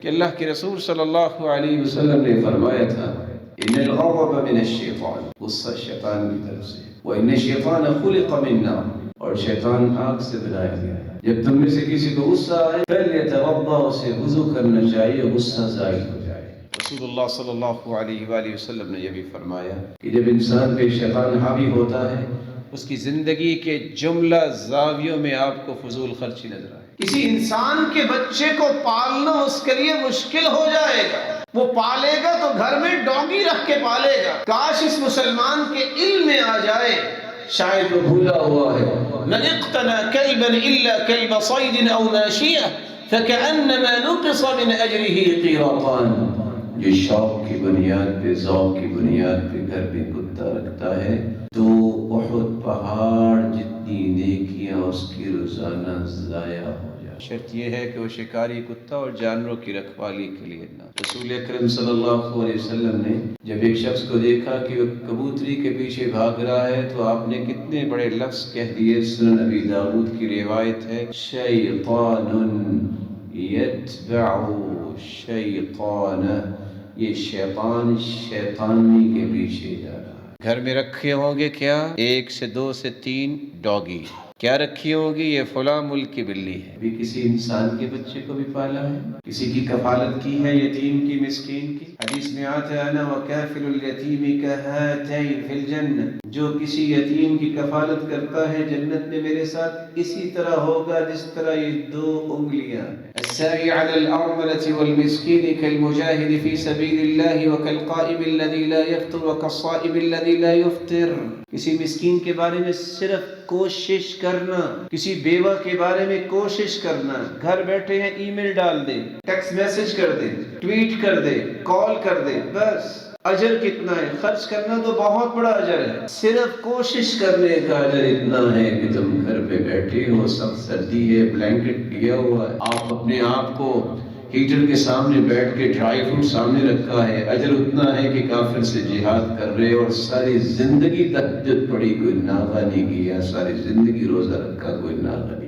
کہ اللہ کے رسول صلی اللہ علیہ وسلم نے فرمایا تھا ان الغضب من الشیطان، غصہ شیطان کی طرف سے، وان الشیطان خلق من نار، اور شیطان آگ سے بنایا گیا ہے۔ جب تم میں سے کسی کو غصہ آئے فلیتوضا، اسے وضو کرنا چاہیے، غصہ زائل ہو جائے۔ رسول اللہ صلی اللہ علیہ وآلہ وسلم نے یہ بھی فرمایا کہ جب انسان پہ شیطان حاوی ہوتا ہے، اس کی زندگی کے جملہ زاویوں میں آپ کو فضول خرچی نظر آئے۔ کسی انسان کے بچے کو پالنا اس کے لیے مشکل ہو جائے گا، وہ پالے گا تو گھر میں ڈوگی رکھ کے پالے گا۔ کاش اس مسلمان کے علم میں آ جائے، شاید وہ بھولا ہوا ہے، من اقتنى كلبا الا كلب صيد او ماشية فكأنما نقص من اجره قيراطان۔ جو شوق کی بنیاد پہ، ذوق کی بنیاد پہ گھر میں کتا رکھتا ہے تو احد پہاڑ جتنی نیکیاں اس کی روزانہ ضائع ہو جائے۔ شرط یہ ہے کہ وہ شکاری کتا اور جانوروں کی رکھوالی کے لیے نہ۔ رسول اکرم صلی اللہ علیہ وسلم نے جب ایک شخص کو دیکھا کہ وہ کبوتری کے پیچھے بھاگ رہا ہے تو آپ نے کتنے بڑے لفظ کہہ دیے۔ سنن ابی داؤد کی روایت ہے، شیطان یتبع شیطان، یہ شیطان شیطانی کے پیچھے جا رہا ہے۔ گھر میں رکھے ہوں گے کیا؟ 1 سے 2 سے 3 ڈاگی۔ کیا رکھی ہوگی؟ یہ فلاں ملک کی بلی ہے۔ بھی کسی انسان کے بچے کو بھی پالا ہے، کسی کی کفالت کی ہے، یتیم کی، مسکین کی۔ حدیث میں آتا ہے انا وکافل الیتیم کہاتین فی الجنہ، جو کسی یتیم کی کفالت کرتا ہے جنت میں میرے ساتھ اسی طرح ہوگا جس طرح یہ 2 انگلیاں۔ الساعی علی الارملة والمسکین کالمجاہد فی سبیل اللہ وکالقائم الذی لا یفطر وکالصائم الذی لا یفطر۔ کسی مسکین کے بارے میں صرف کوشش کرنا، کسی بیوہ کے بارے میں کوشش کرنا، گھر بیٹھے ہیں ای میل ڈال دے، ٹیکسٹ میسج کر دے، ٹویٹ کر دے، کال کر دے، بس۔ اجر کتنا ہے؟ خرچ کرنا تو بہت بڑا اجر ہے، صرف کوشش کرنے کا اجر اتنا ہے کہ تم گھر پہ بیٹھے ہو، سخت سردی ہے، بلینکٹ دیا ہوا ہے، آپ اپنے آپ کو ہیٹر کے سامنے بیٹھ کے ڈرائی فروٹ سامنے رکھا ہے، اجر اتنا ہے کہ کافر سے جہاد کر رہے اور ساری زندگی تہجد پڑھی، کوئی ناغہ نہیں کیا، ساری زندگی روزہ رکھا، کوئی ناغہ نہیں۔